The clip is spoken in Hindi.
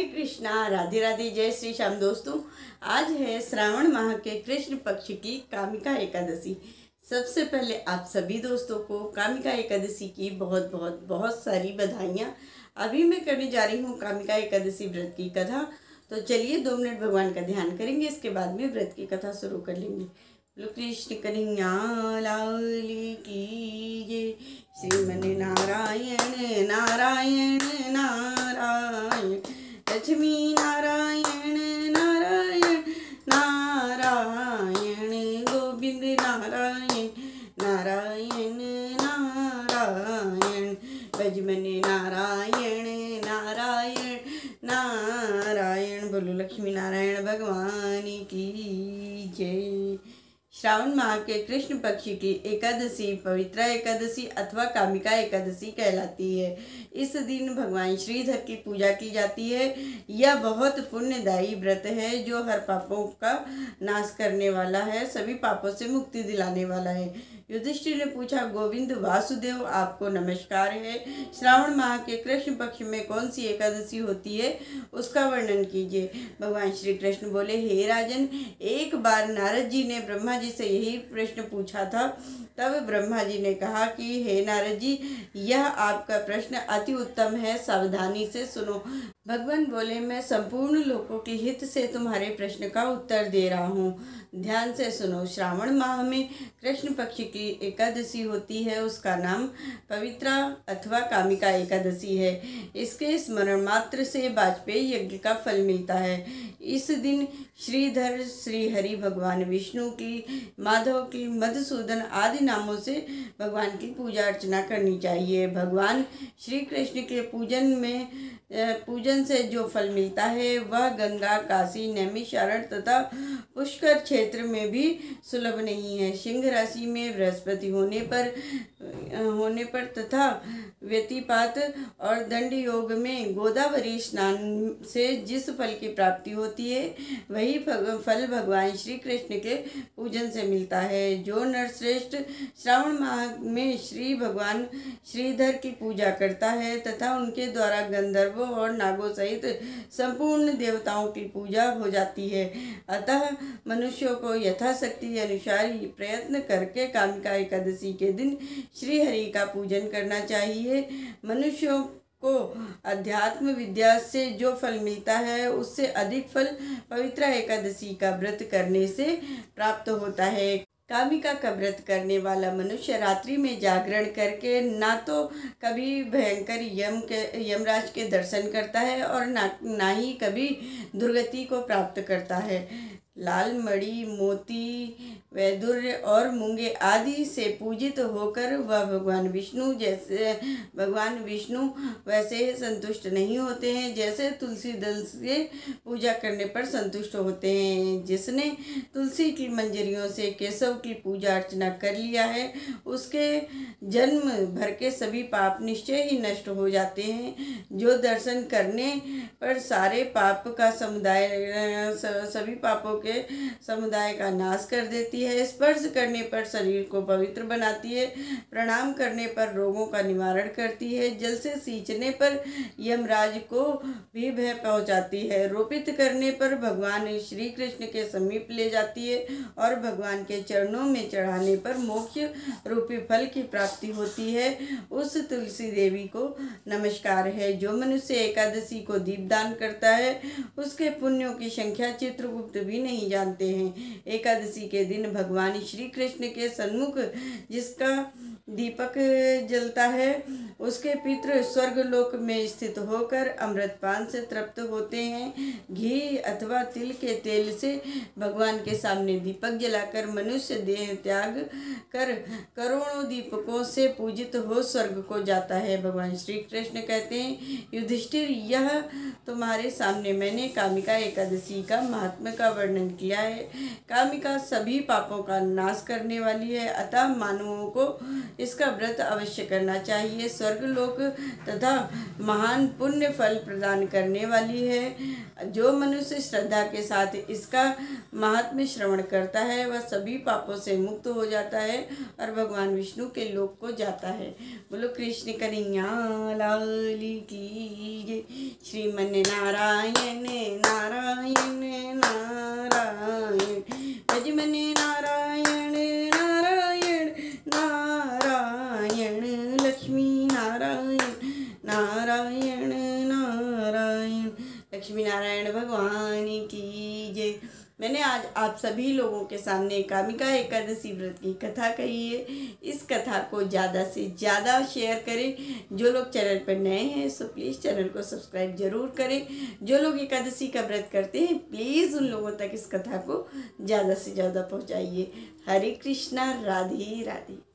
कृष्णा, राधे राधे, जय श्री श्याम। दोस्तों, आज है श्रावण माह के कृष्ण पक्ष की कामिका एकादशी। सबसे पहले आप सभी दोस्तों को कामिका एकादशी की बहुत बहुत बहुत सारी बधाइयाँ। अभी मैं करने जा रही हूँ कामिका एकादशी व्रत की कथा। तो चलिए 2 मिनट भगवान का ध्यान करेंगे, इसके बाद में व्रत की कथा शुरू कर लेंगे। बोलो कृष्ण कन्हैया लाल की जय। श्रीमन नारायण नारायण नारायण, लक्ष्मी नारायण नारायण नारायण, गोविंद नारायण नारायण नारायण, भजमन नारायण नारायण नारायण। बोलो लक्ष्मी नारायण भगवान की जय। श्रावण माह के कृष्ण पक्ष की एकादशी पवित्रा एकादशी अथवा कामिका एकादशी कहलाती है। इस दिन भगवान श्रीधर की पूजा की जाती है। यह बहुत पुण्यदायी व्रत है जो हर पापों का नाश करने वाला है, सभी पापों से मुक्ति दिलाने वाला है। युधिष्ठिर ने पूछा, गोविंद वासुदेव आपको नमस्कार है। श्रावण माह के कृष्ण पक्ष में कौन सी एकादशी होती है उसका वर्णन कीजिए। भगवान श्री कृष्ण बोले, हे राजन, एक बार नारद जी ने ब्रह्मा जी से यही प्रश्न पूछा था। तब ब्रह्मा जी ने कहा कि हे नारद जी, यह आपका प्रश्न अति उत्तम है, सावधानी से सुनो। भगवान बोले, मैं संपूर्ण लोगों के हित से तुम्हारे प्रश्न का उत्तर दे रहा हूँ, ध्यान से सुनो। श्रावण माह में कृष्ण पक्ष की एकादशी होती है, उसका नाम पवित्रा अथवा कामिका एकादशी है। इसके स्मरण मात्र से वाजपेयी यज्ञ का फल मिलता है। इस दिन श्रीधर, श्रीहरि, भगवान विष्णु की, माधव की, मधुसूदन आदि नामों से भगवान की पूजा अर्चना करनी चाहिए। भगवान श्री कृष्ण के पूजन से जो फल मिलता है वह गंगा, काशी, नैमिषारण्य तथा पुष्कर क्षेत्र में भी सुलभ नहीं है। सिंह राशि में बृहस्पति होने पर तथा व्यतिपात और दंड योग में गोदावरी स्नान से जिस फल की प्राप्ति होती है वही फल भगवान श्री कृष्ण के पूजन से मिलता है। जो नरश्रेष्ठ श्रावण माह में श्री भगवान श्रीधर की पूजा करता है तथा उनके द्वारा गंधर्वों और नागों सहित संपूर्ण देवताओं की पूजा हो जाती है। अतः मनुष्यों को यथाशक्ति अनुसार प्रयत्न करके कामिका एकादशी के दिन श्री हरि का पूजन करना चाहिए। मनुष्यों को अध्यात्म विद्या से जो फल मिलता है उससे अधिक फल पवित्रा एकादशी का व्रत करने से प्राप्त होता है। कामिका का व्रत करने वाला मनुष्य रात्रि में जागरण करके ना तो कभी भयंकर यमराज के दर्शन करता है और ना ही कभी दुर्गति को प्राप्त करता है। लाल मणि, मोती, वैदुर्य और मूंगे आदि से पूजित होकर वह भगवान विष्णु वैसे संतुष्ट नहीं होते हैं जैसे तुलसी दल से पूजा करने पर संतुष्ट होते हैं। जिसने तुलसी की मंजरियों से केशव की पूजा अर्चना कर लिया है उसके जन्म भर के सभी पाप निश्चय ही नष्ट हो जाते हैं। जो दर्शन करने पर सारे पाप का सभी पापों के समुदाय का नाश कर देती है। स्पर्श करने पर शरीर को पवित्र बनाती है, प्रणाम करने पर रोगों का निवारण करती है, जल से सींचने पर यमराज को भी भय पहुंचाती है, रोपित करने पर भगवान श्री कृष्ण के समीप ले जाती है और भगवान के चरणों में चढ़ाने पर मोक्ष रूपी फल की प्राप्ति होती है। उस तुलसी देवी को नमस्कार है। जो मनुष्य एकादशी को दीपदान करता है उसके पुण्यों की संख्या चित्रगुप्त भी नहीं जानते हैं। एकादशी के दिन भगवान श्री कृष्ण के सन्मुख जिसका दीपक जलता है उसके पितृ स्वर्गलोक में स्थित होकर अमृतपान से तृप्त होते हैं। घी अथवा तिल के तेल से भगवान के सामने दीपक जलाकर मनुष्य देह त्याग कर करोड़ों दीपकों से पूजित हो स्वर्ग को जाता है। भगवान श्री कृष्ण कहते हैं, युधिष्ठिर, यह तुम्हारे सामने मैंने कामिका एकादशी का महात्म्य का वर्णन किया है। कामिका सभी पापों का नाश करने वाली है, अतः मानवों को इसका व्रत अवश्य करना चाहिए। स्वर्ग लोक तथा महान पुण्य फल प्रदान करने वाली है। जो मनुष्य श्रद्धा के साथ इसका महात्म्य श्रवण करता है वह सभी पापों से मुक्त हो जाता है और भगवान विष्णु के लोक को जाता है। बोलो कृष्ण कन्हैया लाल की जय। श्रीमन नारायण नारायण नारायण भजमन नारायण नारायण नारायण लक्ष्मी नारायण नारायण नारायण लक्ष्मी नारायण भगवान की जय। मैंने आज आप सभी लोगों के सामने कामिका एकादशी व्रत की कथा कही है। इस कथा को ज़्यादा से ज़्यादा शेयर करें। जो लोग चैनल पर नए हैं सो प्लीज़ चैनल को सब्सक्राइब जरूर करें। जो लोग एकादशी का व्रत करते हैं प्लीज़ उन लोगों तक इस कथा को ज़्यादा से ज़्यादा पहुँचाइए। हरे कृष्णा, राधे राधे।